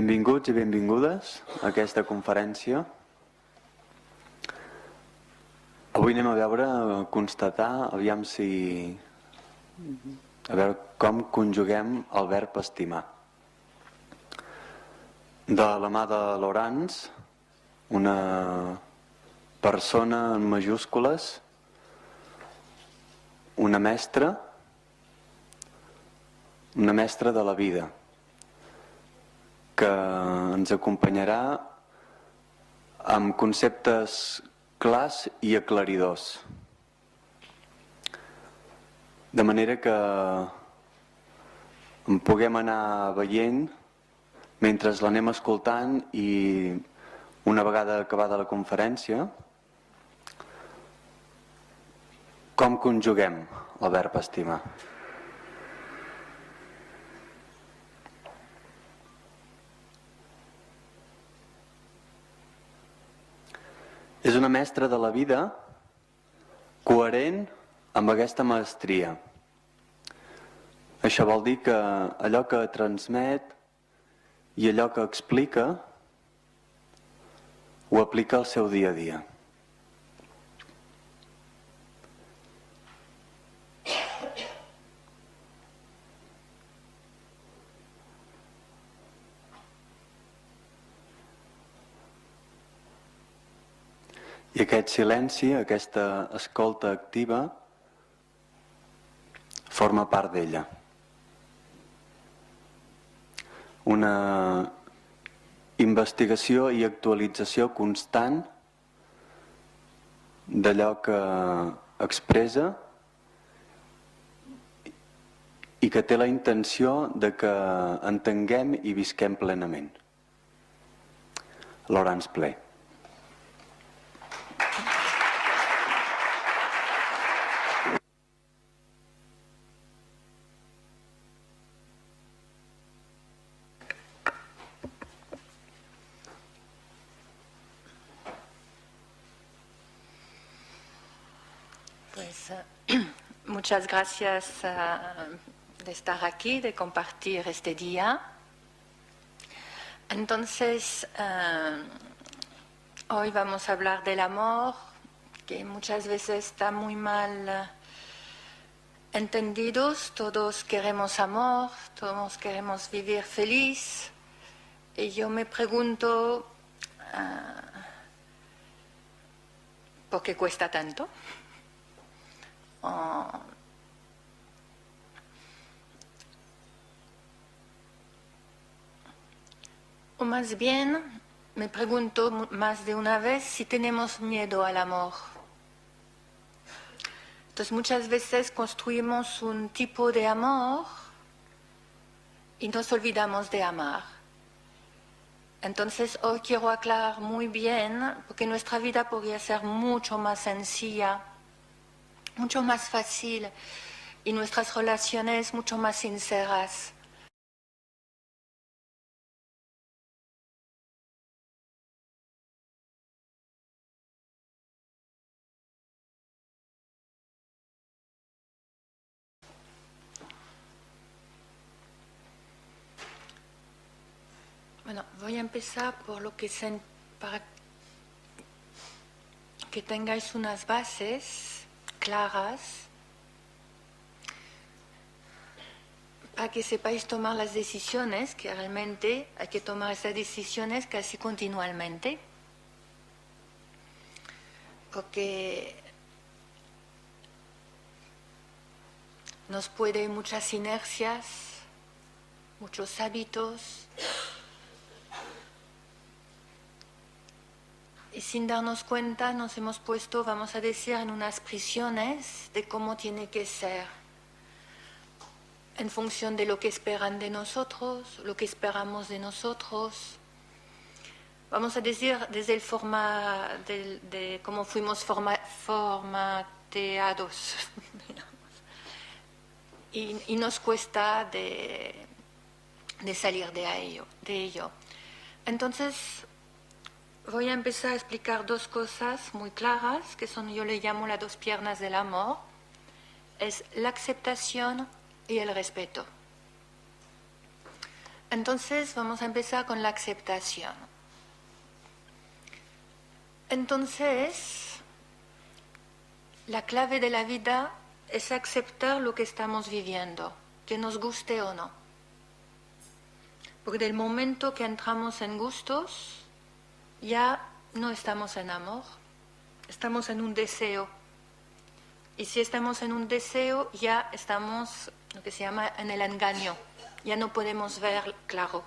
Benvinguts i benvingudes a aquesta conferència. Avui anem a constatar, a veure com conjuguem el verb estimar. De la mà de Laurence, una persona en majúscules, una mestra de la vida, que ens acompanyarà amb conceptes clars i aclaridors. De manera que en puguem anar veient mentre l'anem escoltant i una vegada acabada la conferència, com conjuguem el verb estimar. És una mestra de la vida coherent amb aquesta maestria. Això vol dir que allò que transmet i allò que explica ho aplica al seu dia a dia. I aquest silenci, aquesta escolta activa, forma part d'ella. Una investigació i actualització constant d'allò que expressa i que té la intenció de que entenguem i visquem plenament. Laurence Play. Muchas gracias de estar aquí, de compartir este día. Entonces, hoy vamos a hablar del amor, que muchas veces está muy mal entendidos. Todos queremos amor, todos queremos vivir feliz. Y yo me pregunto, ¿por qué cuesta tanto? O más bien, me pregunto más de una vez si tenemos miedo al amor. Entonces muchas veces construimos un tipo de amor y nos olvidamos de amar. Entonces hoy quiero aclarar muy bien, porque nuestra vida podría ser mucho más sencilla, mucho más fácil y nuestras relaciones mucho más sinceras. Bueno, voy a empezar por lo que para que tengáis unas bases claras, para que sepáis tomar las decisiones, que realmente hay que tomar esas decisiones casi continuamente, porque nos puede muchas inercias, muchos hábitos, y sin darnos cuenta nos hemos puesto, vamos a decir, en unas prisiones de cómo tiene que ser, en función de lo que esperan de nosotros, lo que esperamos de nosotros. Vamos a decir, desde el de cómo fuimos formateados. y nos cuesta de salir de ello. Entonces, voy a empezar a explicar dos cosas muy claras, que son, yo le llamo las dos piernas del amor. Es la aceptación y el respeto. Entonces vamos a empezar con la aceptación. Entonces, la clave de la vida es aceptar lo que estamos viviendo, que nos guste o no. Porque del momento que entramos en gustos, ya no estamos en amor, estamos en un deseo. Y si estamos en un deseo, ya estamos, lo que se llama, en el engaño. Ya no podemos ver claro.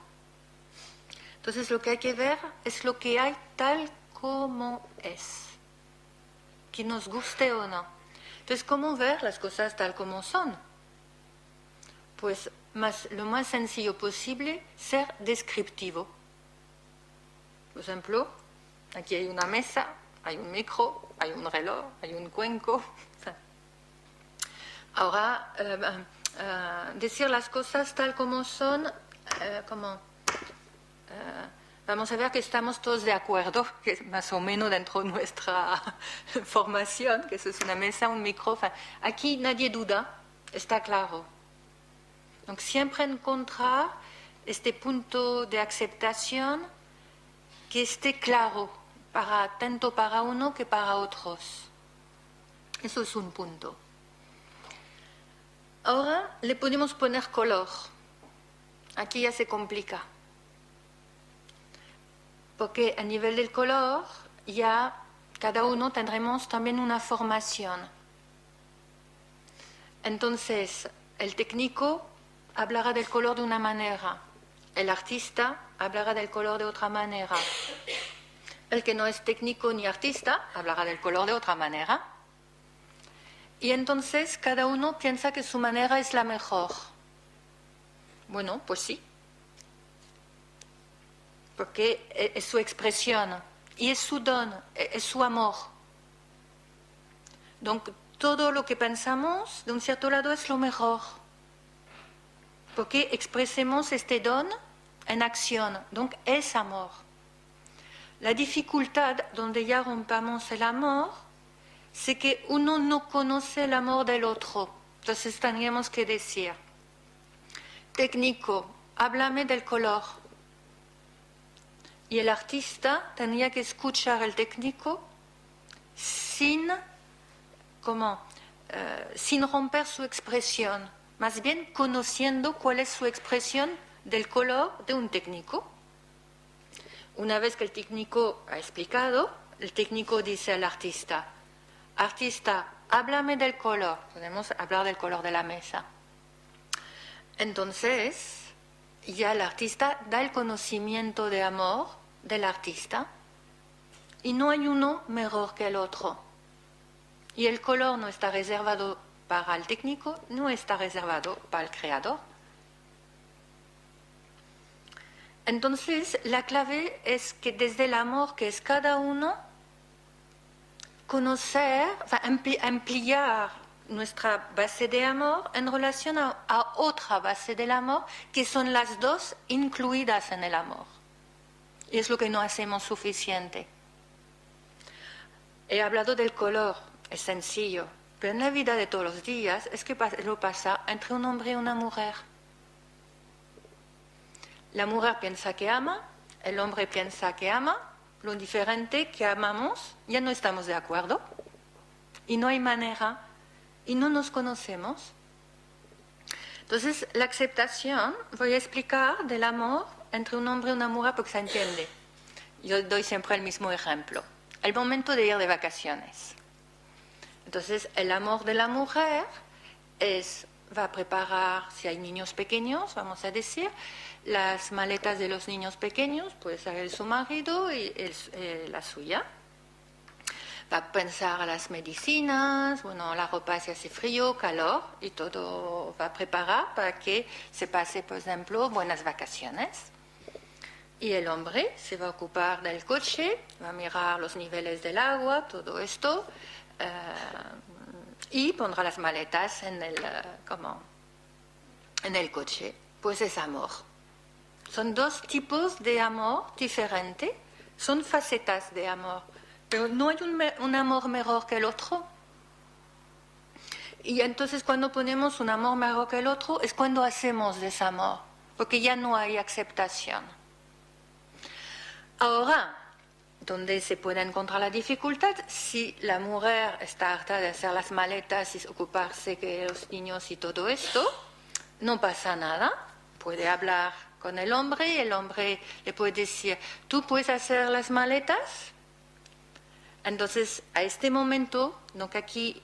Entonces lo que hay que ver es lo que hay tal como es, que nos guste o no. Entonces, ¿cómo ver las cosas tal como son? Pues lo más sencillo posible, ser descriptivo. Por ejemplo, aquí hay una mesa, hay un micro, hay un reloj, hay un cuenco. Ahora, decir las cosas tal como son, vamos a ver que estamos todos de acuerdo, que es más o menos dentro de nuestra formación, que eso es una mesa, un micro. Aquí nadie duda, está claro. Donc, siempre encontrar este punto de aceptación que esté claro, tanto para uno que para otros. Eso es un punto. Ahora le podemos poner color. Aquí ya se complica. Porque a nivel del color, ya cada uno tendremos también una formación. Entonces, el técnico hablará del color de una manera, el artista hablará del color de otra manera, el que no es técnico ni artista hablará del color de otra manera. Y entonces cada uno piensa que su manera es la mejor. Bueno, pues sí. Porque es su expresión y es su don, es su amor. Donc, todo lo que pensamos, de un cierto lado, es lo mejor. Porque expresemos este don en acción, donc es amor. La dificultad donde ya rompamos el amor, es que uno no conoce el amor del otro. Entonces tendríamos que decir, técnico, háblame del color. Y el artista tendría que escuchar al técnico sin romper su expresión, más bien conociendo cuál es su expresión del color de un técnico. Una vez que el técnico ha explicado, el técnico dice al artista, artista, háblame del color. Podemos hablar del color de la mesa. Entonces, ya el artista da el conocimiento de amor del artista y no hay uno mejor que el otro. Y el color no está reservado para el técnico, no está reservado para el creador. Entonces, la clave es que desde el amor que es cada uno, conocer, ampliar nuestra base de amor en relación a otra base del amor, que son las dos incluidas en el amor. Y es lo que no hacemos suficiente. He hablado del color, es sencillo, pero en la vida de todos los días es que lo pasa entre un hombre y una mujer. La mujer piensa que ama, el hombre piensa que ama, lo diferente que amamos, ya no estamos de acuerdo y no hay manera y no nos conocemos. Entonces, la aceptación, voy a explicar del amor entre un hombre y una mujer porque se entiende. Yo doy siempre el mismo ejemplo. El momento de ir de vacaciones. Entonces, el amor de la mujer va a preparar, si hay niños pequeños, vamos a decir, las maletas de los niños pequeños, puede ser su marido y la suya. Va a pensar las medicinas, la ropa si hace frío, calor, y todo va a preparar para que se pase, por ejemplo, buenas vacaciones. Y el hombre se va a ocupar del coche, va a mirar los niveles del agua, todo esto, y pondrá las maletas en el coche. Pues es amor. Son dos tipos de amor diferentes, son facetas de amor, pero no hay un amor mejor que el otro. Y entonces cuando ponemos un amor mejor que el otro es cuando hacemos desamor. porque ya no hay aceptación. Ahora, donde se puede encontrar la dificultad, si la mujer está harta de hacer las maletas y ocuparse de los niños y todo esto, no pasa nada, puede hablar con el hombre le puede decir, ¿tú puedes hacer las maletas? Entonces, a este momento, donc aquí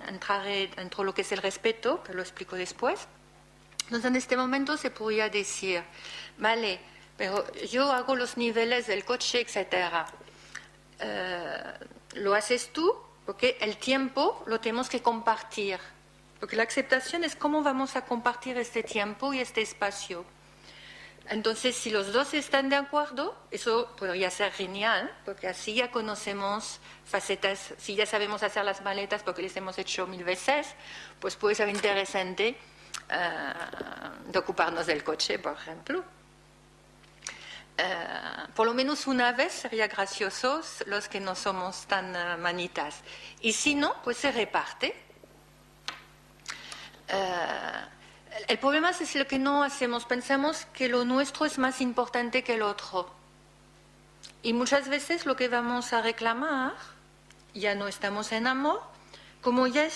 entraré dentro de lo que es el respeto, que lo explico después. Entonces, en este momento se podría decir, vale, pero yo hago los niveles del coche, etc. Lo haces tú, porque el tiempo lo tenemos que compartir. Porque la aceptación es cómo vamos a compartir este tiempo y este espacio. Entonces, si los dos están de acuerdo, eso podría ser genial, porque así ya conocemos facetas, si ya sabemos hacer las maletas porque les hemos hecho 1000 veces, pues puede ser interesante de ocuparnos del coche, por ejemplo. Por lo menos una vez sería gracioso los que no somos tan manitas. Y si no, pues se reparte. El problema es lo que no hacemos. Pensamos que lo nuestro es más importante que el otro. Y muchas veces lo que vamos a reclamar, ya no estamos en amor, como ya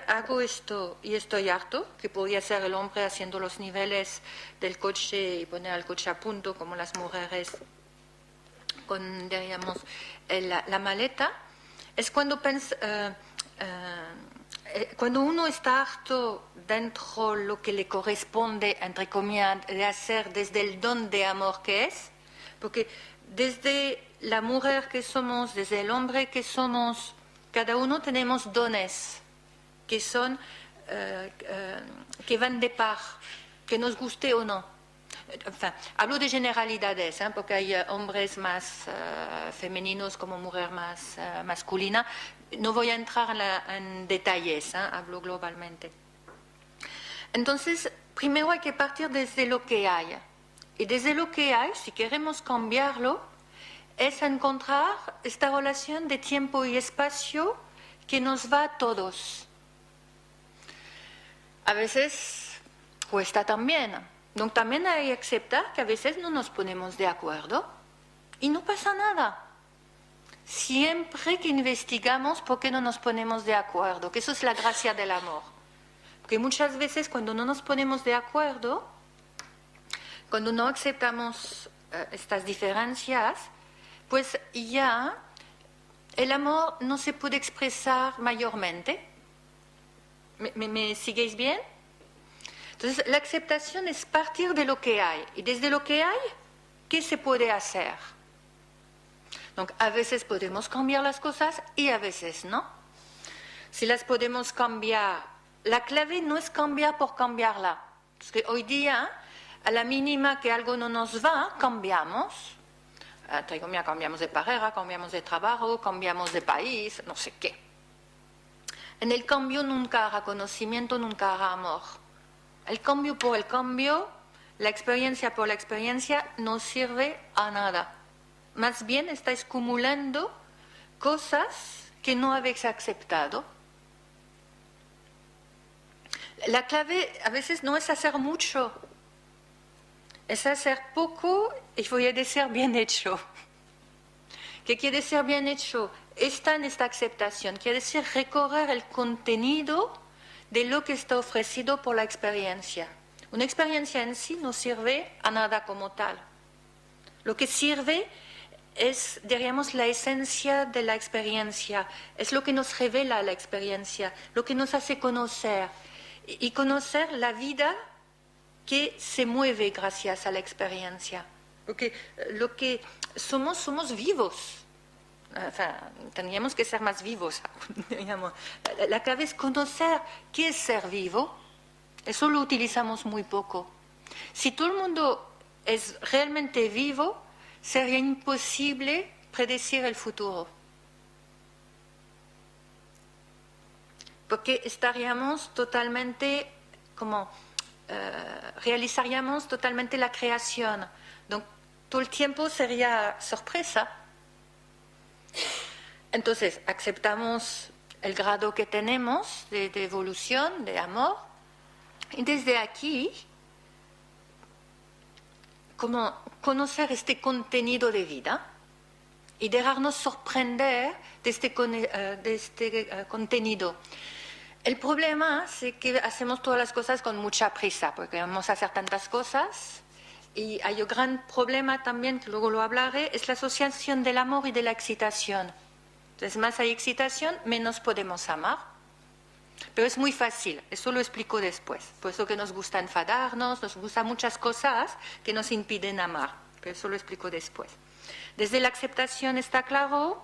hago esto y estoy harto, que podría ser el hombre haciendo los niveles del coche y poner el coche a punto, como las mujeres con, diríamos, la maleta, es cuando cuando uno está harto dentro de lo que le corresponde, entre comillas, de hacer desde el don de amor que es, porque desde la mujer que somos, desde el hombre que somos, cada uno tenemos dones que son, que van de par, que nos guste o no. Enfin, hablo de generalidades, porque hay hombres más femeninos como mujer más masculina. No voy a entrar en detalles, hablo globalmente. Entonces, primero hay que partir desde lo que hay. Y desde lo que hay, si queremos cambiarlo, es encontrar esta relación de tiempo y espacio que nos va a todos. A veces cuesta también. Donc también hay que aceptar que a veces no nos ponemos de acuerdo y no pasa nada. Siempre que investigamos por qué no nos ponemos de acuerdo, que eso es la gracia del amor. Porque muchas veces cuando no nos ponemos de acuerdo, cuando no aceptamos estas diferencias, pues ya el amor no se puede expresar mayormente. ¿Me siguéis bien? Entonces, la aceptación es partir de lo que hay. Y desde lo que hay, ¿qué se puede hacer? Donc, a veces podemos cambiar las cosas y a veces no. Si las podemos cambiar, la clave no es cambiar por cambiarla. Porque hoy día, a la mínima que algo no nos va, cambiamos. Cambiamos de pareja, cambiamos de trabajo, cambiamos de país, no sé qué. En el cambio nunca habrá conocimiento, nunca habrá amor. El cambio por el cambio, la experiencia por la experiencia, no sirve a nada. Más bien estáis acumulando cosas que no habéis aceptado. La clave a veces no es hacer mucho, es hacer poco y voy a decir bien hecho. ¿Qué quiere decir bien hecho? Está en esta aceptación, quiere decir recorrer el contenido de lo que está ofrecido por la experiencia. Una experiencia en sí no sirve a nada como tal. Lo que sirve es, diríamos, la esencia de la experiencia, es lo que nos revela la experiencia, lo que nos hace conocer y conocer la vida que se mueve gracias a la experiencia. Porque lo que somos vivos. Enfin, tendríamos que ser más vivos. La clave es conocer qué es ser vivo. Eso lo utilizamos muy poco. Si todo el mundo es realmente vivo, sería imposible predecir el futuro. Porque estaríamos totalmente, realizaríamos totalmente la creación. Donc, todo el tiempo sería sorpresa. Entonces, aceptamos el grado que tenemos de evolución, de amor, y desde aquí como conocer este contenido de vida y dejarnos sorprender de este contenido. El problema es que hacemos todas las cosas con mucha prisa, porque vamos a hacer tantas cosas. Y hay un gran problema también, que luego lo hablaré, es la asociación del amor y de la excitación. Entonces, más hay excitación, menos podemos amar. Pero es muy fácil, eso lo explico después. Por eso que nos gusta enfadarnos, nos gustan muchas cosas que nos impiden amar. Pero eso lo explico después. Desde la aceptación está claro.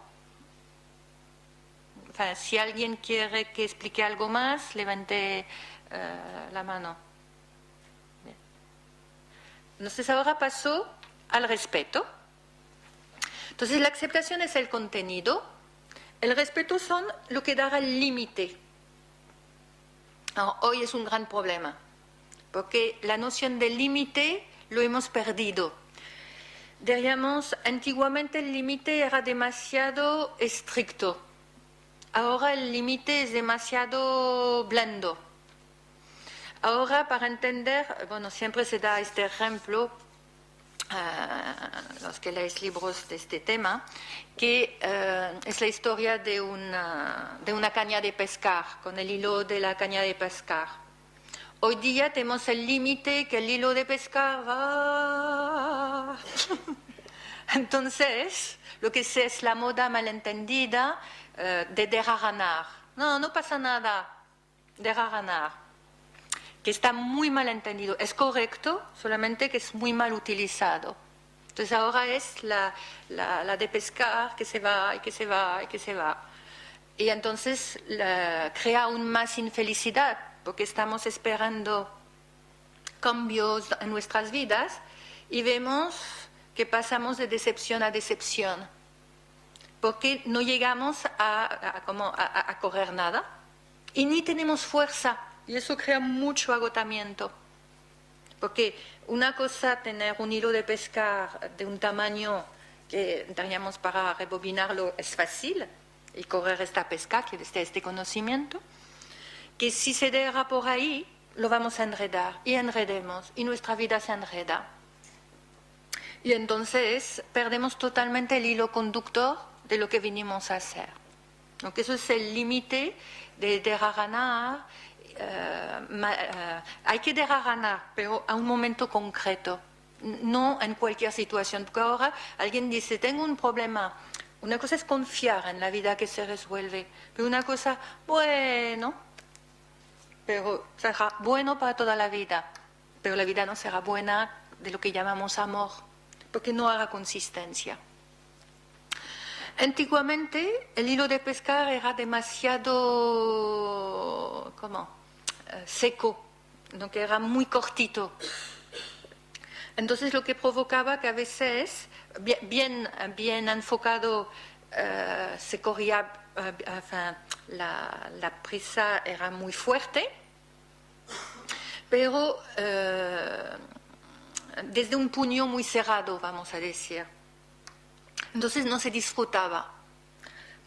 Enfin, si alguien quiere que explique algo más, levante la mano. Bien. Entonces ahora paso al respeto. Entonces la aceptación es el contenido, el respeto son lo que dará el límite. Hoy es un gran problema, porque la noción del límite lo hemos perdido. Diríamos, antiguamente el límite era demasiado estricto. Ahora el límite es demasiado blando. Ahora, para entender, bueno, siempre se da este ejemplo, los que leéis libros de este tema, que es la historia de una caña de pescar, con el hilo de la caña de pescar. Hoy día tenemos el límite que el hilo de pescar va... Entonces, lo que sé es la moda malentendida de derranar. No pasa nada, derranar. Que está muy mal entendido. Es correcto, solamente que es muy mal utilizado. Entonces ahora es la de pescar que se va y que se va y que se va. Y entonces crea aún más infelicidad, porque estamos esperando cambios en nuestras vidas y vemos que pasamos de decepción a decepción, porque no llegamos a correr nada y ni tenemos fuerza, y eso crea mucho agotamiento, porque una cosa tener un hilo de pescar de un tamaño que teníamos para rebobinarlo es fácil, y correr esta pesca, que es este conocimiento, que si se deja por ahí, lo vamos a enredar, y enredemos, y nuestra vida se enreda. Y entonces perdemos totalmente el hilo conductor de lo que vinimos a hacer. Donc eso es el límite de derranar. Hay que derranar, pero a un momento concreto, no en cualquier situación. Porque ahora alguien dice, tengo un problema. Una cosa es confiar en la vida que se resuelve, pero una cosa, bueno, pero será bueno para toda la vida, pero la vida no será buena de lo que llamamos amor, porque no habrá consistencia. Antiguamente el hilo de pescar era demasiado seco, ¿no? Que era muy cortito. Entonces lo que provocaba que a veces, bien enfocado, se corría, la prisa era muy fuerte, pero desde un puño muy cerrado, vamos a decir. Entonces no se disfrutaba,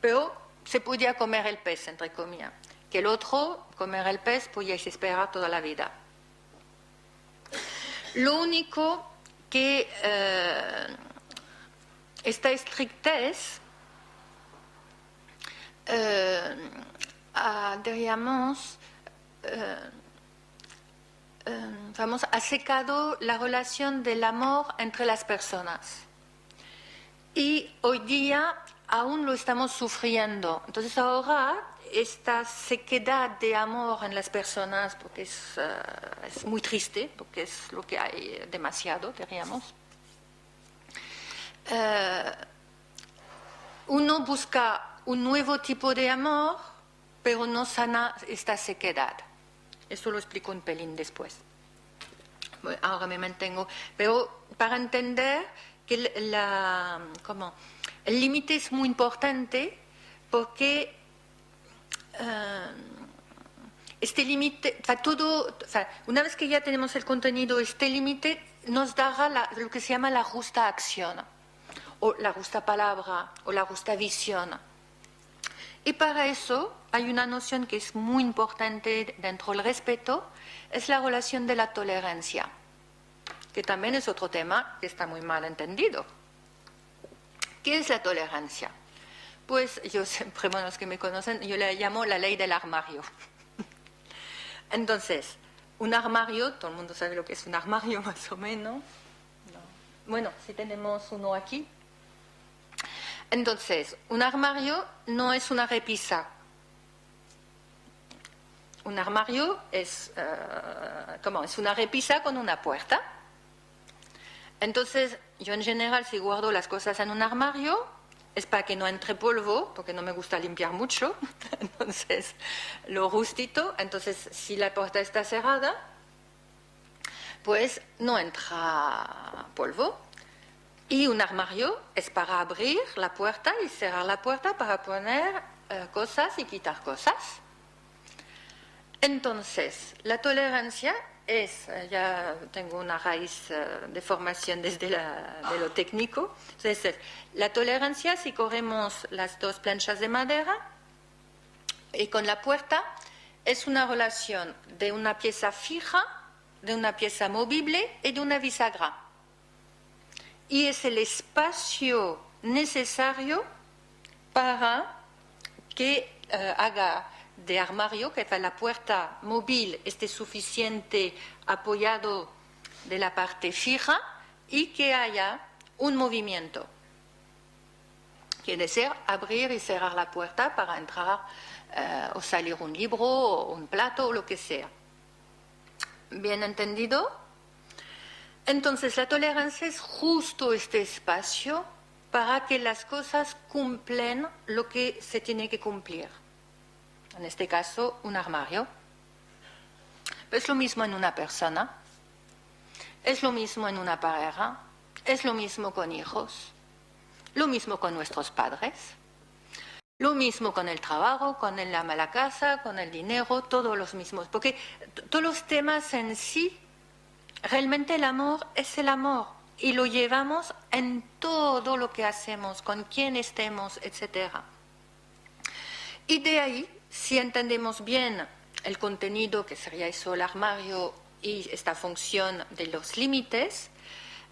pero se podía comer el pez, entre comillas, que el otro, comer el pez, podía esperar toda la vida. Lo único que esta estrictez ha secado la relación del amor entre las personas. Y hoy día aún lo estamos sufriendo. Entonces ahora esta sequedad de amor en las personas, porque es muy triste, porque es lo que hay demasiado, diríamos. Uno busca un nuevo tipo de amor, pero no sana esta sequedad. Eso lo explico un pelín después. Bueno, ahora me mantengo. Pero para entender que el límite es muy importante, porque este límite, una vez que ya tenemos el contenido, este límite nos dará lo que se llama la justa acción, o la justa palabra, o la justa visión. Y para eso hay una noción que es muy importante dentro del respeto, es la relación de la tolerancia. que también es otro tema que está muy mal entendido. ¿Qué es la tolerancia? Pues yo siempre, bueno, los que me conocen, yo le llamo la ley del armario. Entonces, un armario, todo el mundo sabe lo que es un armario más o menos. No. Bueno, si tenemos uno aquí. Entonces, un armario no es una repisa. Un armario es, es una repisa con una puerta. Entonces, yo en general, si guardo las cosas en un armario, es para que no entre polvo, porque no me gusta limpiar mucho. Entonces, lo rustito. Entonces, si la puerta está cerrada, pues no entra polvo. Y un armario es para abrir la puerta y cerrar la puerta para poner cosas y quitar cosas. Entonces, la tolerancia es, ya tengo una raíz de formación desde de lo técnico. Entonces, la tolerancia, si corremos las dos planchas de madera y con la puerta, es una relación de una pieza fija, de una pieza movible y de una bisagra. Y es el espacio necesario para que haga de armario, que la puerta móvil esté suficiente apoyado de la parte fija y que haya un movimiento. Quiere decir abrir y cerrar la puerta para entrar o salir un libro o un plato o lo que sea. ¿Bien entendido? Entonces la tolerancia es justo este espacio para que las cosas cumplen lo que se tiene que cumplir. En este caso, un armario. Es lo mismo en una persona, es lo mismo en una pareja, es lo mismo con hijos, lo mismo con nuestros padres, lo mismo con el trabajo, con el ama a la casa, con el dinero, todos los mismos. Porque todos los temas en sí, realmente el amor es el amor y lo llevamos en todo lo que hacemos, con quién estemos, etc. Y de ahí, si entendemos bien el contenido, que sería eso, el armario, y esta función de los límites,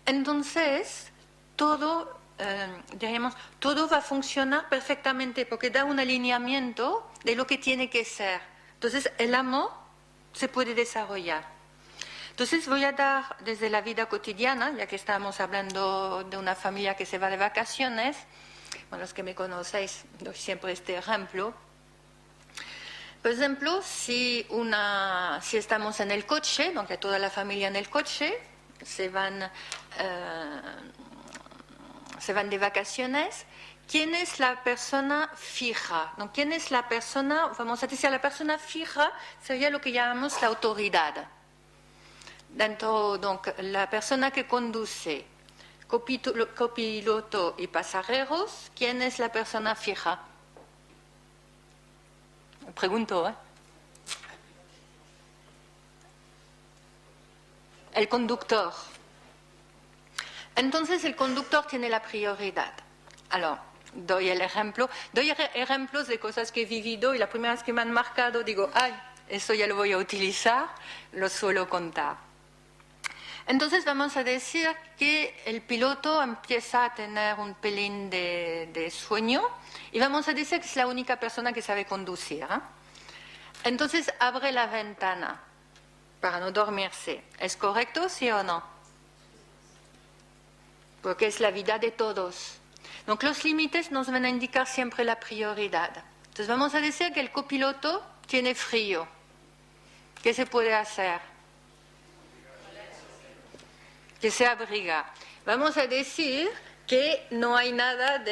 entonces todo, todo va a funcionar perfectamente porque da un alineamiento de lo que tiene que ser. Entonces el amor se puede desarrollar. Entonces voy a dar desde la vida cotidiana, ya que estamos hablando de una familia que se va de vacaciones, bueno, los que me conocéis, doy siempre este ejemplo. Por ejemplo, si estamos en el coche, donc toda la familia en el coche, se van de vacaciones, ¿quién es la persona fija? Donc, ¿quién es la persona, vamos a decir, la persona fija sería lo que llamamos la autoridad. Dentro, donc, la persona que conduce, copiloto y pasajeros, ¿quién es la persona fija? Pregunto, ¿eh? El conductor. Entonces el conductor tiene la prioridad. Alors, doy ejemplos de cosas que he vivido y la primera vez que me han marcado digo, ay, eso ya lo voy a utilizar, lo suelo contar. Entonces vamos a decir que el piloto empieza a tener un pelín de sueño y vamos a decir que es la única persona que sabe conducir, ¿eh? Entonces abre la ventana para no dormirse. ¿Es correcto, sí o no? Porque es la vida de todos. Donc los límites nos van a indicar siempre la prioridad. Entonces vamos a decir que el copiloto tiene frío. ¿Qué se puede hacer? Que se abriga. Vamos a decir que no hay nada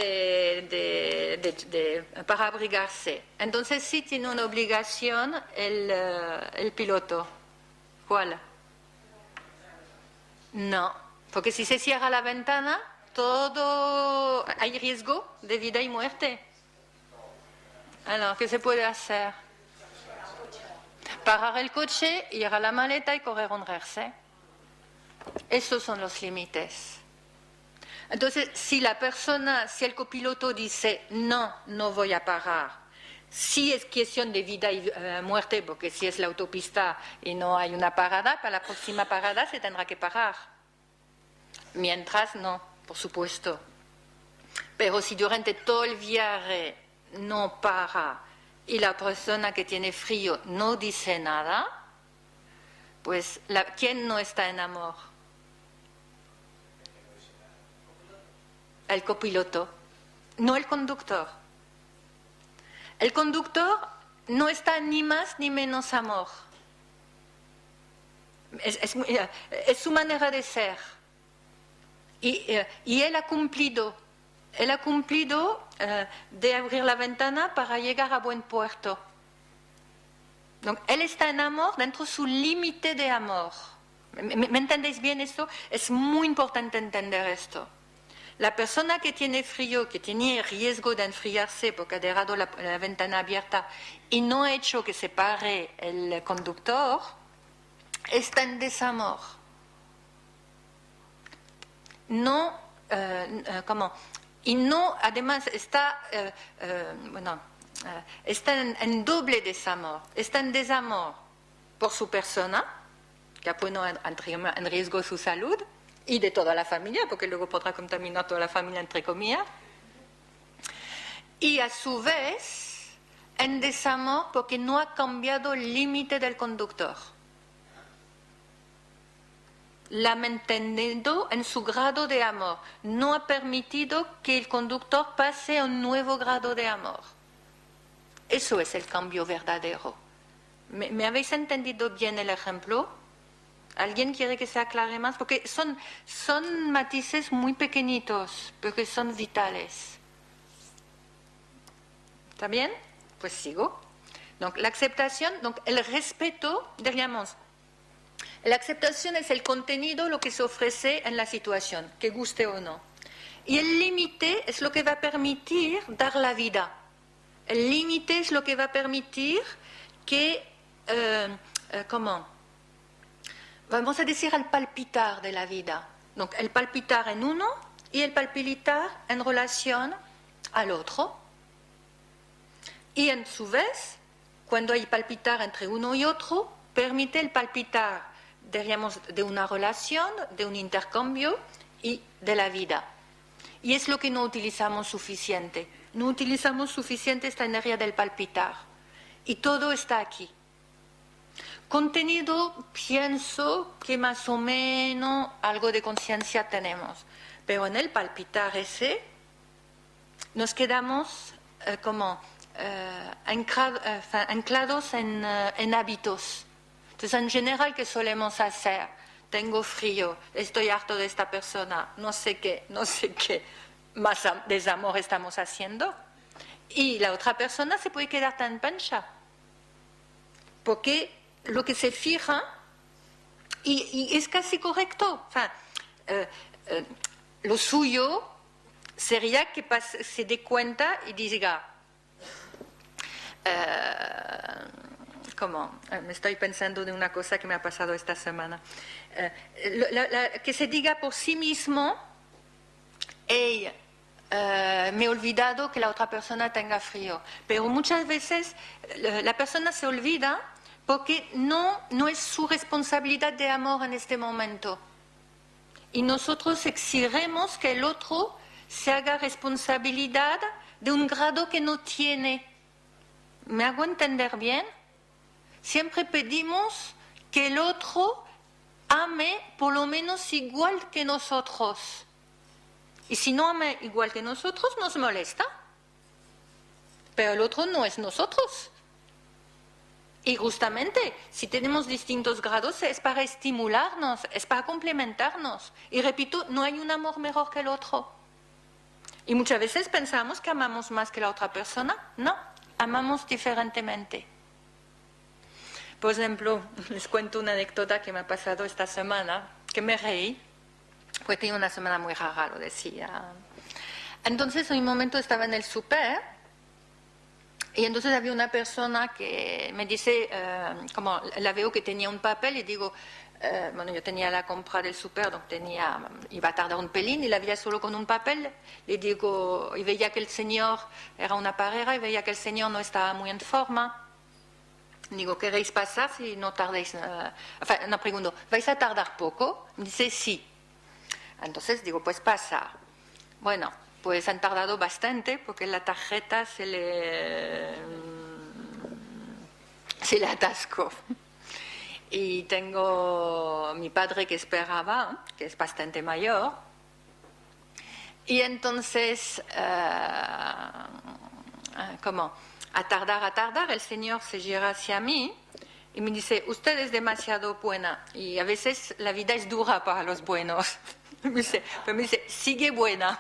para abrigarse. Entonces sí tiene una obligación el piloto. ¿Cuál? No, porque si se cierra la ventana, hay riesgo de vida y muerte. Alors, ¿qué se puede hacer? Parar el coche, ir a la maleta y correr un reverse. Esos son los límites. Entonces, si el copiloto dice no, no voy a parar, si es cuestión de vida y muerte, porque si es la autopista y no hay una parada, para la próxima parada se tendrá que parar. Mientras no, por supuesto. Pero si durante todo el viaje no para y la persona que tiene frío no dice nada, pues ¿quién no está en amor? El copiloto, no el conductor. El conductor no está ni más ni menos amor. Es su manera de ser. Y él ha cumplido. Él ha cumplido de abrir la ventana para llegar a buen puerto. Donc, él está en amor dentro de su límite de amor. ¿Me entendéis bien esto? Es muy importante entender esto. La persona que tiene frío, que tiene riesgo de enfriarse porque ha dejado la ventana abierta y no ha hecho que se pare el conductor, está en desamor. No, ¿cómo? Y no, además, está en doble desamor. Está en desamor por su persona, que ha puesto en riesgo su salud, y de toda la familia, porque luego podrá contaminar toda la familia, entre comillas. Y a su vez, en desamor porque no ha cambiado el límite del conductor. La ha mantenido en su grado de amor. No ha permitido que el conductor pase a un nuevo grado de amor. Eso es el cambio verdadero. ¿Me habéis entendido bien el ejemplo? ¿Alguien quiere que se aclare más? Porque son matices muy pequeñitos, porque son vitales. ¿Está bien? Pues sigo. Donc, la aceptación, donc, el respeto, diríamos, la aceptación es el contenido, lo que se ofrece en la situación, que guste o no. Y el límite es lo que va a permitir dar la vida. El límite es lo que va a permitir que, vamos a decir el palpitar de la vida. Donc, el palpitar en uno y el palpitar en relación al otro. Y en su vez, cuando hay palpitar entre uno y otro, permite el palpitar, diríamos, de una relación, de un intercambio y de la vida. Y es lo que no utilizamos suficiente. No utilizamos suficiente esta energía del palpitar. Y todo está aquí. Contenido, pienso que más o menos algo de conciencia tenemos. Pero en el palpitar ese, nos quedamos anclados en hábitos. Entonces, en general, ¿qué solemos hacer? Tengo frío, estoy harto de esta persona, no sé qué, más desamor estamos haciendo. Y la otra persona se puede quedar tan pancha. Porque lo que se fija, y es casi correcto, lo suyo sería que se dé cuenta y diga, me estoy pensando de una cosa que me ha pasado esta semana, que se diga por sí mismo, hey, me he olvidado que la otra persona tenga frío, pero muchas veces la persona se olvida porque no es su responsabilidad de amor en este momento. Y nosotros exigimos que el otro se haga responsabilidad de un grado que no tiene. ¿Me hago entender bien? Siempre pedimos que el otro ame por lo menos igual que nosotros. Y si no ama igual que nosotros, nos molesta. Pero el otro no es nosotros. Y justamente, si tenemos distintos grados, es para estimularnos, es para complementarnos. Y repito, no hay un amor mejor que el otro. Y muchas veces pensamos que amamos más que la otra persona. No, amamos diferentemente. Por ejemplo, les cuento una anécdota que me ha pasado esta semana, que me reí, porque tenía una semana muy rara, lo decía. Entonces, en un momento estaba en el súper, y entonces había una persona que me dice, como la veo que tenía un papel, y digo, yo tenía la compra del súper, iba a tardar un pelín, y la veía solo con un papel, le digo, y veía que el señor, era una pareja, y veía que el señor no estaba muy en forma. Digo, ¿queréis pasar si no tardéis? No pregunto, ¿vais a tardar poco? Me dice, sí. Entonces digo, pues pasa. Bueno, pues han tardado bastante porque la tarjeta se le atascó. Y tengo mi padre que esperaba, que es bastante mayor. Y entonces, como a tardar, el Señor se gira hacia mí y me dice, usted es demasiado buena. Y a veces la vida es dura para los buenos. Pero me dice, sigue buena.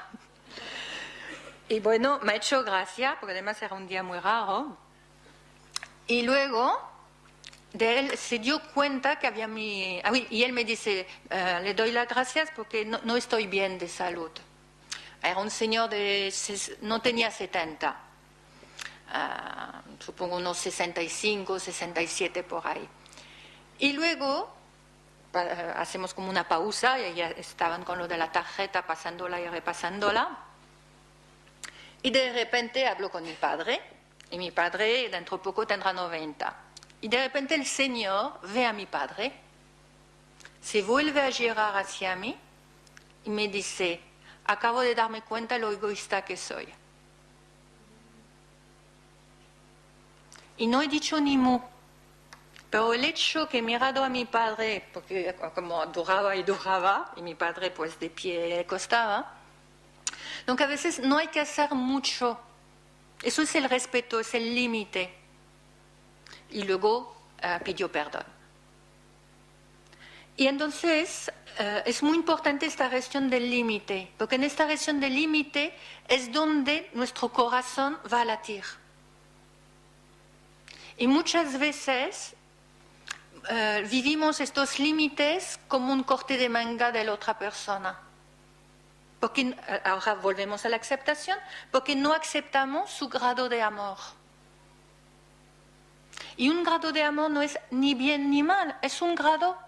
Y bueno, me ha hecho gracia, porque además era un día muy raro. Y luego, de él se dio cuenta que había mi... Ah, oui, y él me dice, le doy las gracias porque no estoy bien de salud. Era un señor no tenía 70. Supongo unos 65, 67 por ahí. Y luego hacemos como una pausa, y ya estaban con lo de la tarjeta pasándola y repasándola. Y de repente hablo con mi padre, y mi padre dentro de poco tendrá 90. Y de repente el Señor ve a mi padre, se vuelve a girar hacia mí y me dice, acabo de darme cuenta de lo egoísta que soy. Y no he dicho ni mu, pero el hecho que he mirado a mi padre, porque como duraba, y mi padre pues de pie le costaba, donc a veces no hay que hacer mucho, eso es el respeto, es el límite. Y luego pidió perdón. Y entonces es muy importante esta gestión del límite, porque en esta gestión del límite es donde nuestro corazón va a latir. Y muchas veces vivimos estos límites como un corte de manga de la otra persona. Porque ahora volvemos a la aceptación, porque no aceptamos su grado de amor. Y un grado de amor no es ni bien ni mal, es un grado.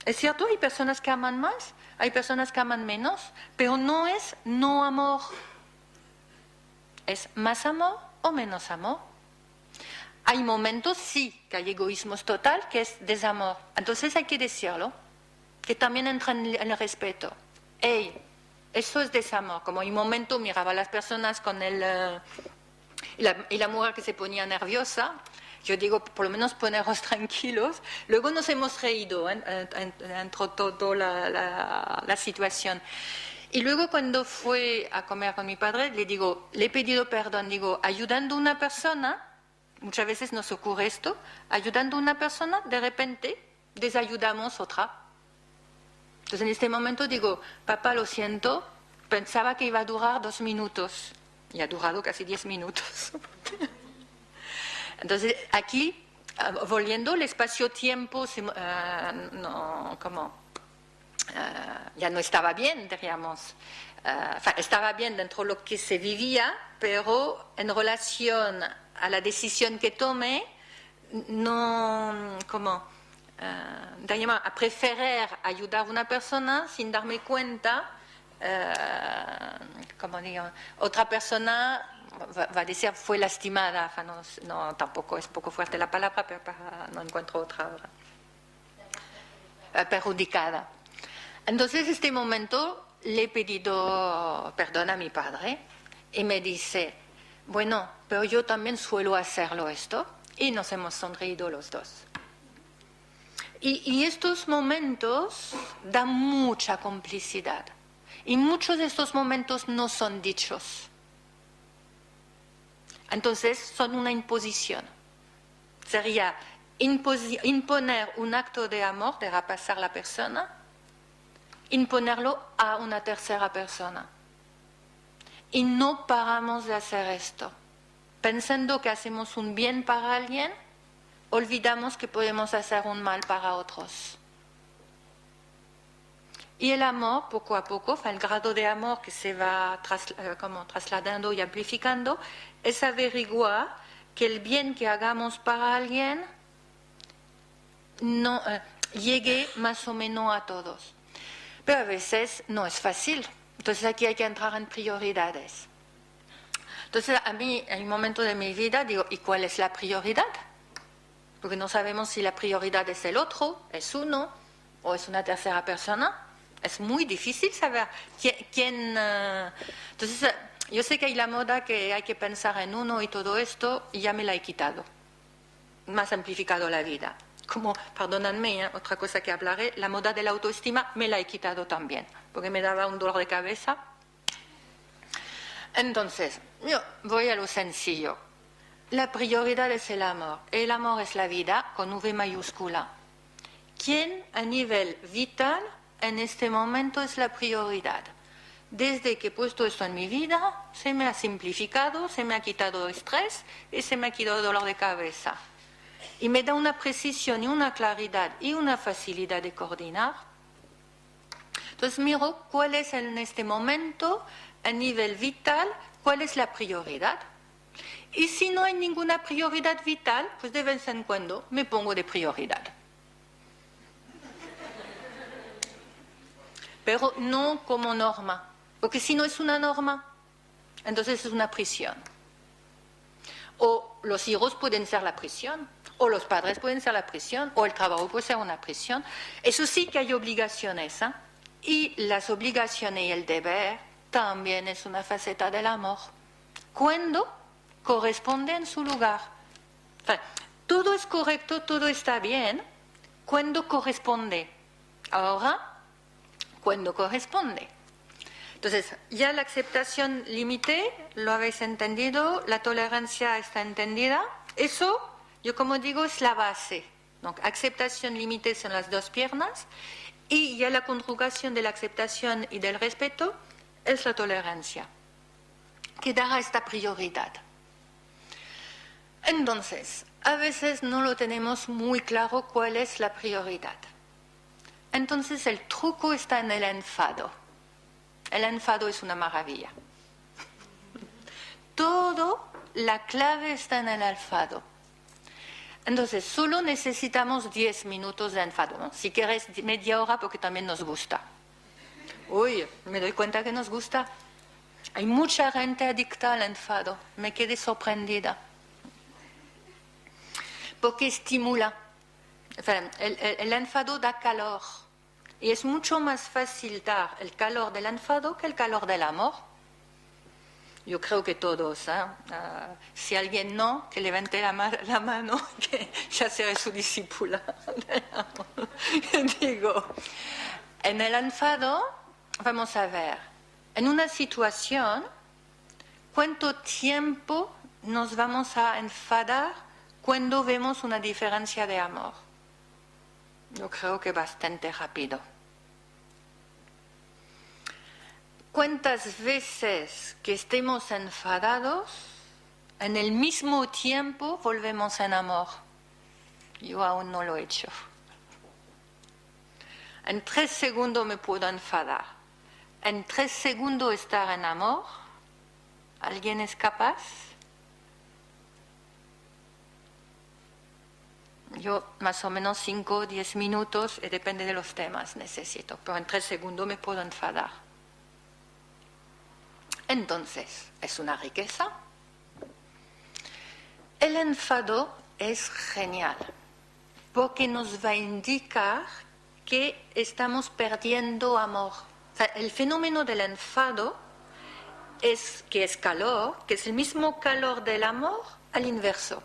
Es cierto, hay personas que aman más, hay personas que aman menos, pero no es no amor. Es más amor o menos amor. Hay momentos, sí, que hay egoísmos total, que es desamor. Entonces hay que decirlo, que también entra en el respeto. Hey, eso es desamor. Como en un momento miraba a las personas con y la mujer que se ponía nerviosa, yo digo, por lo menos poneros tranquilos. Luego nos hemos reído entre toda la situación. Y luego cuando fui a comer con mi padre, le digo, le he pedido perdón, digo, ayudando a una persona, muchas veces nos ocurre esto, ayudando a una persona, de repente desayudamos otra. Entonces en este momento digo, papá, lo siento, pensaba que iba a durar 2 minutos y ha durado casi 10 minutos. Entonces aquí, volviendo, el espacio-tiempo ya no estaba bien, diríamos. Estaba bien dentro de lo que se vivía, pero en relación a la decisión que tomé, no, a preferir ayudar a una persona sin darme cuenta, otra persona va a decir fue lastimada, no, tampoco es poco fuerte la palabra, pero no encuentro otra ahora. Perjudicada. Entonces, en este momento le he pedido perdón a mi padre y me dice, bueno, pero yo también suelo hacerlo esto, y nos hemos sonreído los dos. Y estos momentos dan mucha complicidad, y muchos de estos momentos no son dichos. Entonces son una imposición. Sería imponer un acto de amor, de repasar la persona, imponerlo a una tercera persona. Y no paramos de hacer esto. Pensando que hacemos un bien para alguien, olvidamos que podemos hacer un mal para otros. Y el amor, poco a poco, el grado de amor que se va trasladando y amplificando, es averiguar que el bien que hagamos para alguien llegue más o menos a todos. Pero a veces no es fácil. Entonces aquí hay que entrar en prioridades. Entonces a mí, en un momento de mi vida, digo, ¿y cuál es la prioridad? Porque no sabemos si la prioridad es el otro, es uno, o es una tercera persona. Es muy difícil saber quién entonces, yo sé que hay la moda que hay que pensar en uno y todo esto, y ya me la he quitado. Me ha simplificado la vida. Como, perdónenme, otra cosa que hablaré, la moda de la autoestima me la he quitado también, porque me daba un dolor de cabeza. Entonces, yo voy a lo sencillo. La prioridad es el amor. El amor es la vida con V mayúscula. ¿Quién a nivel vital en este momento es la prioridad? Desde que he puesto esto en mi vida, se me ha simplificado, se me ha quitado estrés y se me ha quitado dolor de cabeza. Y me da una precisión y una claridad y una facilidad de coordinar. Entonces miro cuál es en este momento, a nivel vital, cuál es la prioridad. Y si no hay ninguna prioridad vital, pues de vez en cuando me pongo de prioridad. Pero no como norma. Porque si no es una norma, entonces es una prisión. O los hijos pueden ser la prisión, o los padres pueden ser la prisión, o el trabajo puede ser una prisión. Eso sí que hay obligaciones, ¿eh? Y las obligaciones y el deber también es una faceta del amor. Cuando corresponde en su lugar. O sea, todo es correcto, todo está bien, cuando corresponde. Ahora, cuando corresponde. Entonces, ya la aceptación límite, lo habéis entendido, la tolerancia está entendida. Eso, yo como digo, es la base. Donc, aceptación límite son las dos piernas, y ya la conjugación de la aceptación y del respeto es la tolerancia, que dará esta prioridad. Entonces, a veces no lo tenemos muy claro cuál es la prioridad. Entonces, el truco está en el enfado. El enfado es una maravilla. Todo, la clave está en el enfado. Entonces, solo necesitamos 10 minutos de enfado, ¿no? Si quieres media hora, porque también nos gusta. Uy, me doy cuenta que nos gusta. Hay mucha gente adicta al enfado. Me quedé sorprendida. Porque estimula. El enfado da calor. Y es mucho más fácil dar el calor del enfado que el calor del amor. Yo creo que todos, ¿eh? Si alguien no, que levante la mano, que ya seré su discípula. Digo, en el enfado, vamos a ver, en una situación, ¿cuánto tiempo nos vamos a enfadar cuando vemos una diferencia de amor? Yo creo que bastante rápido. ¿Cuántas veces que estemos enfadados, en el mismo tiempo volvemos en amor? Yo aún no lo he hecho. En 3 segundos me puedo enfadar. En 3 segundos estar en amor. ¿Alguien es capaz? Yo más o menos 5 o 10 minutos, depende de los temas, necesito. Pero en 3 segundos me puedo enfadar. Entonces, ¿es una riqueza? El enfado es genial, porque nos va a indicar que estamos perdiendo amor. O sea, el fenómeno del enfado es que es calor, que es el mismo calor del amor al inverso.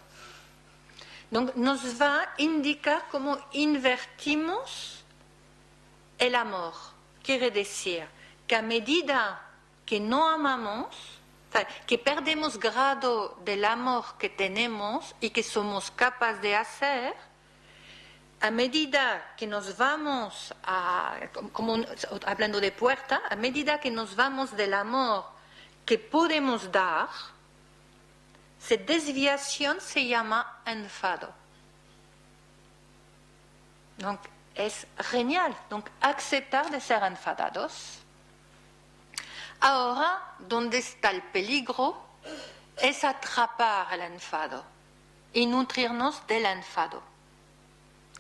Donc, nos va a indicar cómo invertimos el amor. Quiere decir que a medida que no amamos, o sea, que perdemos grado del amor que tenemos y que somos capaces de hacer, a medida que nos vamos hablando de puerta, a medida que nos vamos del amor que podemos dar, esa desviación se llama enfado. Donc, es genial. Donc, aceptar de ser enfadados. Ahora, donde está el peligro es atrapar el enfado y nutrirnos del enfado,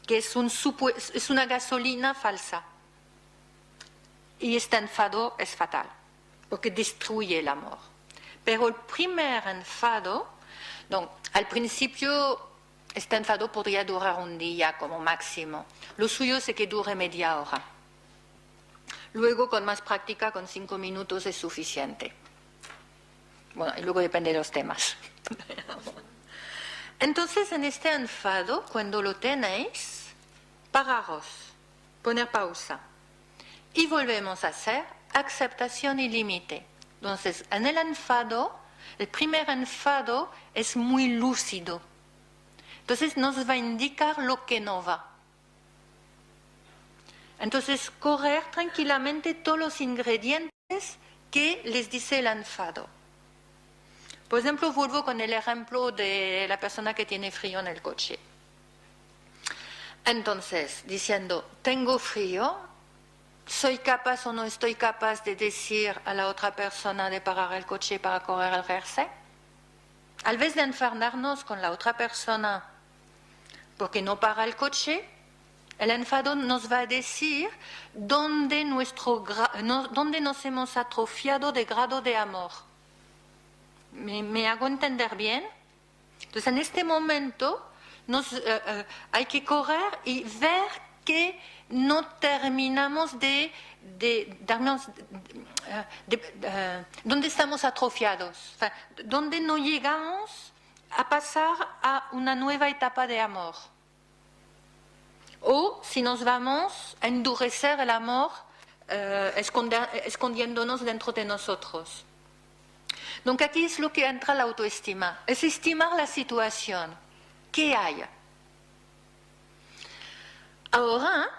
que es una gasolina falsa. Y este enfado es fatal, porque destruye el amor. Pero el primer enfado, al principio este enfado podría durar un día como máximo. Lo suyo es que dure media hora. Luego, con más práctica, con 5 minutos es suficiente. Bueno, y luego depende de los temas. Entonces, en este enfado, cuando lo tenéis, pararos, poner pausa. Y volvemos a hacer aceptación y límite. Entonces, en el enfado, el primer enfado es muy lúcido. Entonces, nos va a indicar lo que no va. Entonces, correr tranquilamente todos los ingredientes que les dice el enfado. Por ejemplo, vuelvo con el ejemplo de la persona que tiene frío en el coche. Entonces, diciendo, tengo frío, ¿soy capaz o no estoy capaz de decir a la otra persona de parar el coche para correr el jersey? Al vez de enfadarnos con la otra persona porque no para el coche, el enfado nos va a decir dónde nos hemos atrofiado de grado de amor. ¿Me hago entender bien? Entonces, en este momento hay que correr y ver que no terminamos de darnos dónde estamos atrofiados, o sea, dónde no llegamos a pasar a una nueva etapa de amor. O si nos vamos a endurecer el amor escondiéndonos dentro de nosotros. Donc aquí es lo que entra la autoestima, es estimar la situación. ¿Qué hay? Ahora,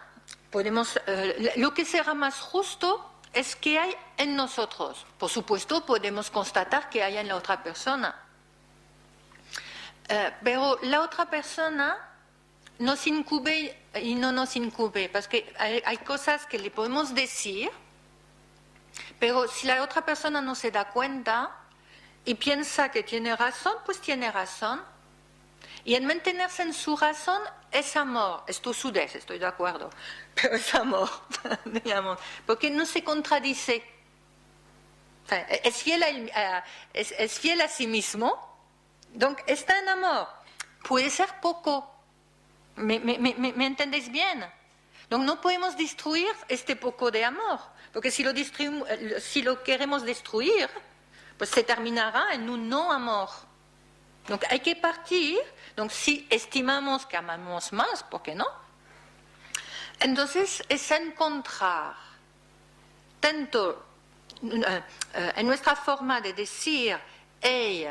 lo que será más justo es qué hay en nosotros. Por supuesto, podemos constatar qué hay en la otra persona. Pero la otra persona nos incube y no nos incube, porque hay cosas que le podemos decir, pero si la otra persona no se da cuenta y piensa que tiene razón, pues tiene razón. Y en mantenerse en su razón es amor, es tosudez, estoy de acuerdo, pero es amor, digamos, porque no se contradice. O sea, es fiel a sí mismo, donc está en amor. Puede ser poco. ¿Me entendéis bien? Donc no podemos destruir este poco de amor, porque si lo queremos destruir, pues se terminará en un no amor. Donc hay que partir, donc si estimamos que amamos más, ¿por qué no? Entonces es encontrar tanto en nuestra forma de decir, hey,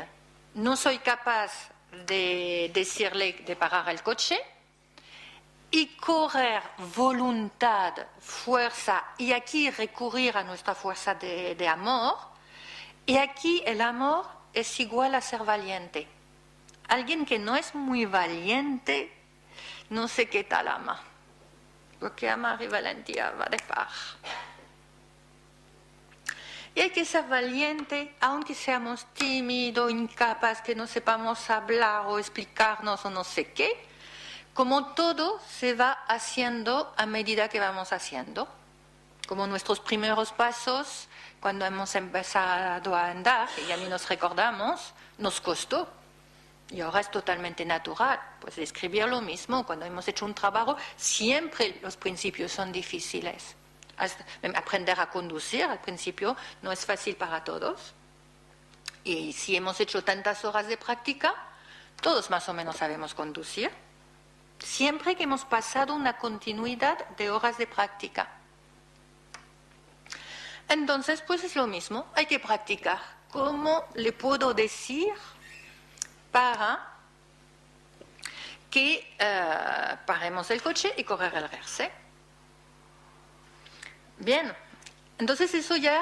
no soy capaz de decirle de parar el coche, y correr voluntad, fuerza, y aquí recurrir a nuestra fuerza de amor, y aquí el amor es igual a ser valiente. Alguien que no es muy valiente, no sé qué tal ama, porque amar y valentía va de par. Y hay que ser valiente, aunque seamos tímidos, incapaz, que no sepamos hablar o explicarnos o no sé qué. Como todo se va haciendo a medida que vamos haciendo. Como nuestros primeros pasos, cuando hemos empezado a andar, y ya ni nos recordamos, nos costó. Y ahora es totalmente natural. Pues escribir lo mismo, cuando hemos hecho un trabajo, siempre los principios son difíciles. Aprender a conducir al principio no es fácil para todos. Y si hemos hecho tantas horas de práctica, todos más o menos sabemos conducir. Siempre que hemos pasado una continuidad de horas de práctica. Entonces, pues es lo mismo, hay que practicar. ¿Cómo le puedo decir para que paremos el coche y correr el jersey? Bien, entonces eso ya,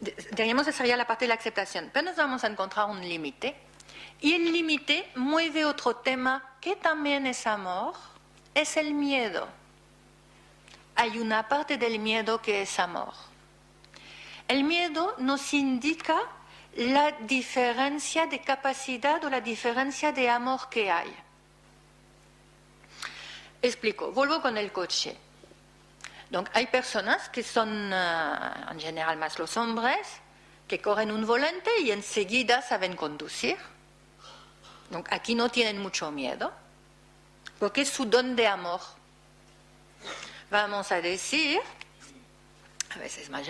diríamos que sería la parte de la aceptación, pero nos vamos a encontrar un límite. Y el límite mueve otro tema que también es amor, es el miedo. Hay una parte del miedo que es amor. El miedo nos indica la diferencia de capacidad o la diferencia de amor que hay. Explico, vuelvo con el coche. Donc, hay personas que son, en general más los hombres, que corren un volante y enseguida saben conducir. Donc, aquí no tienen mucho miedo, porque es su don de amor. vamos a decir, a veces más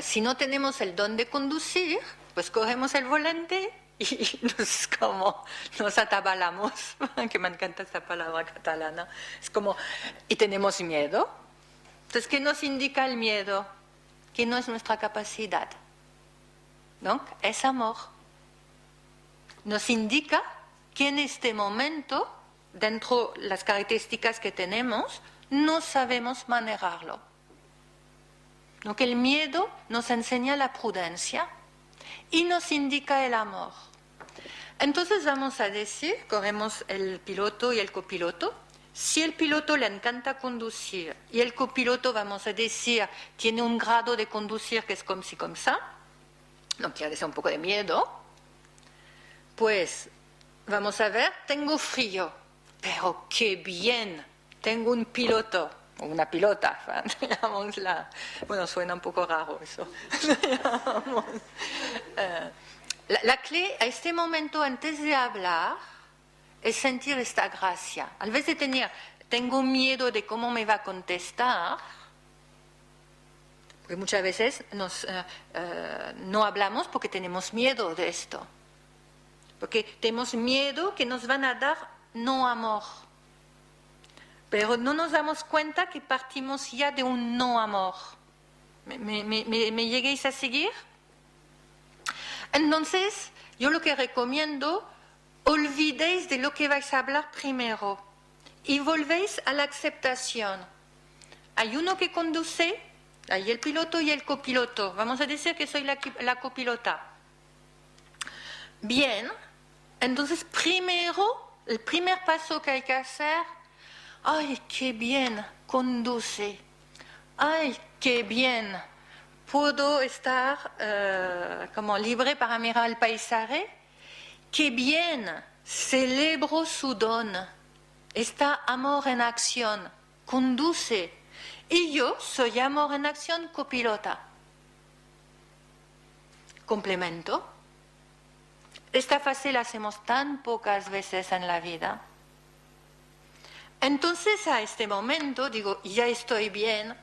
si no tenemos el don de conducir, pues cogemos el volante y nos atabalamos, que me encanta esta palabra catalana, es como, y tenemos miedo. Entonces, ¿qué nos indica el miedo? Que no es nuestra capacidad. ¿No? Es amor. Nos indica que en este momento, dentro de las características que tenemos, no sabemos manejarlo. ¿No? Que el miedo nos enseña la prudencia y nos indica el amor. Entonces vamos a decir, cogemos el piloto y el copiloto. Si el piloto le encanta conducir y el copiloto, vamos a decir, tiene un grado de conducir que es como si, como ça, no quiere decir un poco de miedo, pues vamos a ver, tengo frío, pero qué bien, tengo un piloto, o una pilota, llamémosla, bueno, suena un poco raro eso. La clave a este momento, antes de hablar, es sentir esta gracia. Al vez de tengo miedo de cómo me va a contestar, porque muchas veces no hablamos porque tenemos miedo de esto. Porque tenemos miedo que nos van a dar no amor. Pero no nos damos cuenta que partimos ya de un no amor. ¿Me lleguéis a seguir? Entonces, yo lo que recomiendo, olvidéis de lo que vais a hablar primero y volvéis a la aceptación. Hay uno que conduce, hay el piloto y el copiloto. Vamos a decir que soy la copilota. Bien, entonces primero, el primer paso que hay que hacer, ¡ay, qué bien conduce! ¡Ay, qué bien! Puedo estar como libre para mirar el paisaje. ¡Qué bien! Celebro su don. Está amor en acción. Conduce. Y yo soy amor en acción copilota. Complemento. Esta fase la hacemos tan pocas veces en la vida. Entonces a este momento digo, ya estoy bien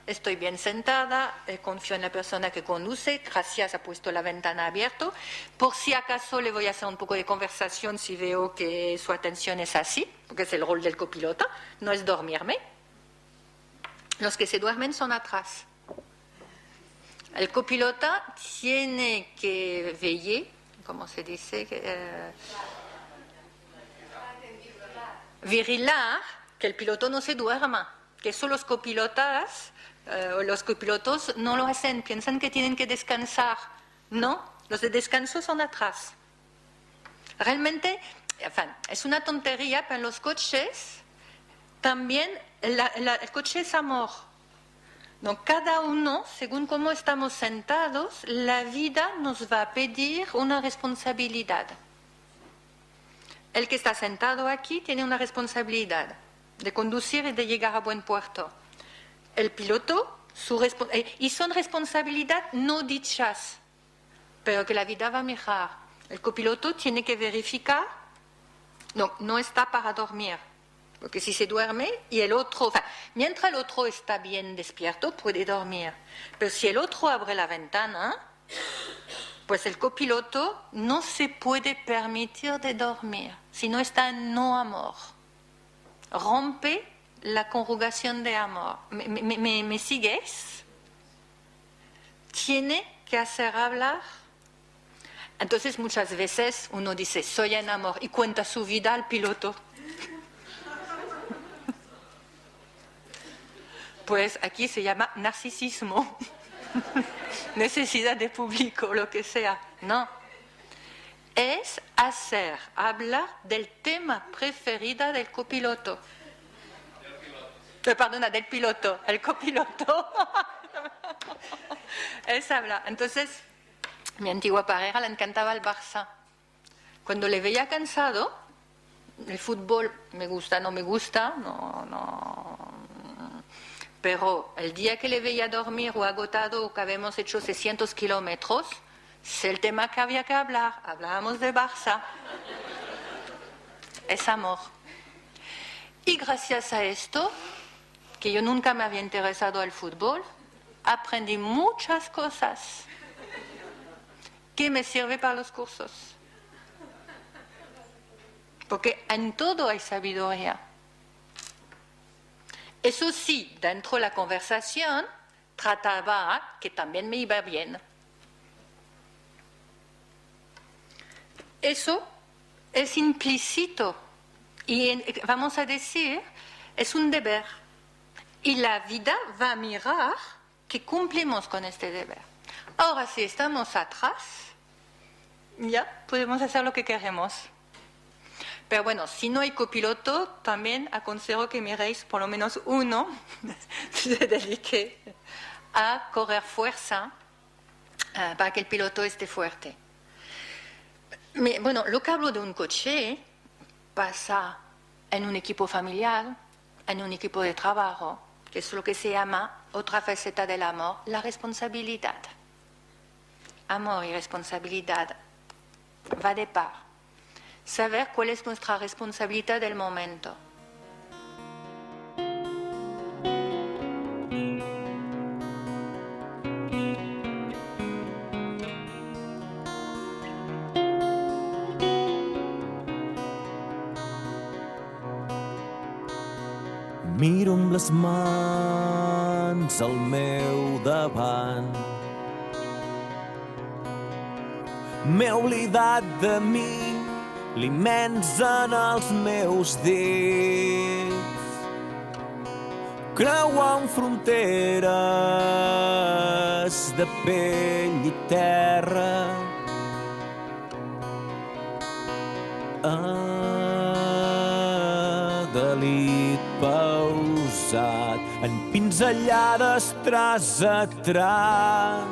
sentada, confío en la persona que conduce, gracias, ha puesto la ventana abierta. Por si acaso le voy a hacer un poco de conversación si veo que su atención es así, porque es el rol del copiloto, no es dormirme. Los que se duermen son atrás. El copiloto tiene que veiller, ¿cómo se dice? Virilar. Que el piloto no se duerma, que eso los copilotas o los copilotos no lo hacen, piensan que tienen que descansar. No, los de descanso son atrás. Realmente, es una tontería, pero en los coches también el coche es amor. No, cada uno, según cómo estamos sentados, la vida nos va a pedir una responsabilidad. El que está sentado aquí tiene una responsabilidad de conducir y de llegar a buen puerto. El piloto, y son responsabilidades no dichas, pero que la vida va a mirar. El copiloto tiene que verificar, no está para dormir, porque si se duerme y el otro, mientras el otro está bien despierto, puede dormir. Pero si el otro abre la ventana, pues el copiloto no se puede permitir de dormir, si no está en no amor. Rompe la conjugación de amor. ¿Me sigues? Tiene que hacer hablar. Entonces muchas veces uno dice, soy en amor, y cuenta su vida al piloto. Pues aquí se llama narcisismo. Necesidad de público, lo que sea. No. Es hacer hablar del tema preferido del copiloto. Del piloto, el copiloto. Es hablar. Entonces, mi antigua pareja le encantaba el Barça. Cuando le veía cansado, el fútbol me gusta, no me gusta, pero el día que le veía dormir o agotado o que habíamos hecho 600 kilómetros, es el tema que había que hablar. Hablábamos de Barça. Es amor. Y gracias a esto, que yo nunca me había interesado al fútbol, aprendí muchas cosas que me sirven para los cursos. Porque en todo hay sabiduría. Eso sí, dentro de la conversación trataba que también me iba bien. Eso es implícito y vamos a decir, es un deber. Y la vida va a mirar que cumplimos con este deber. Ahora, si estamos atrás, ya podemos hacer lo que queremos. Pero bueno, si no hay copiloto, también aconsejo que miréis por lo menos uno se dedique a correr fuerza para que el piloto esté fuerte. Bueno, lo que hablo de un coche pasa en un equipo familiar, en un equipo de trabajo, que es lo que se llama otra faceta del amor, la responsabilidad. Amor y responsabilidad va de par. Saber cuál es nuestra responsabilidad del momento. Miro amb les mans al meu davant. M'he oblidat de mi, l'immens en els meus dits. Creuant fronteres de pell i terra. Delit pausat en pinzellades tras a tras.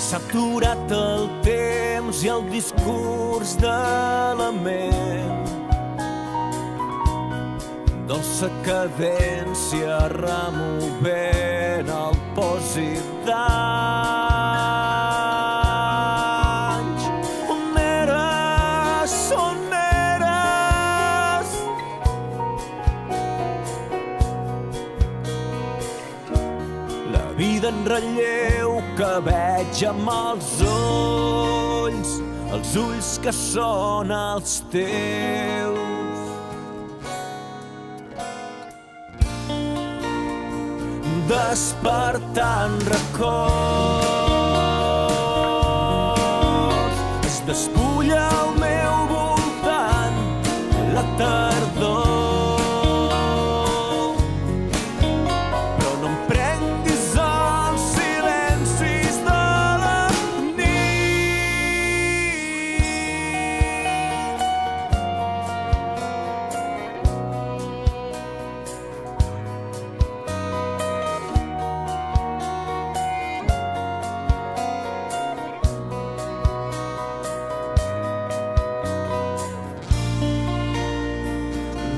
S'ha aturat el temps i el discurs de la ment. Dolça cadència removent el pòsit d'anys. On eres, on eres? La vida en relleu que veig amb els ulls que són els teus. Despertant records, es despulla al meu voltant la tardor. Però no em prenguis els silencis de la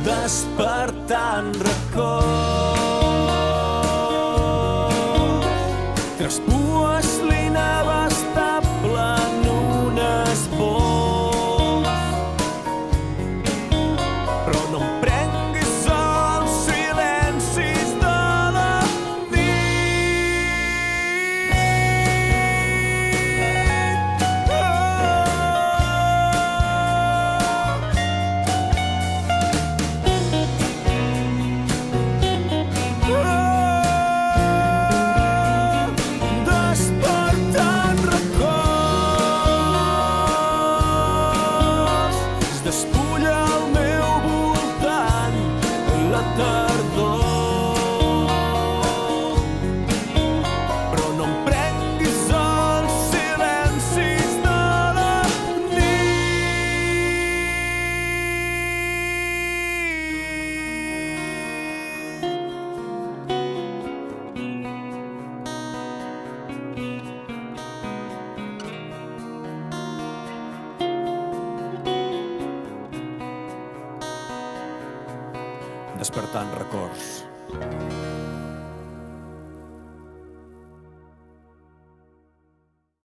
despertant records, traspues l'inabastable en un esbós. Però no em prenguis els silencis de la nit. despertant records.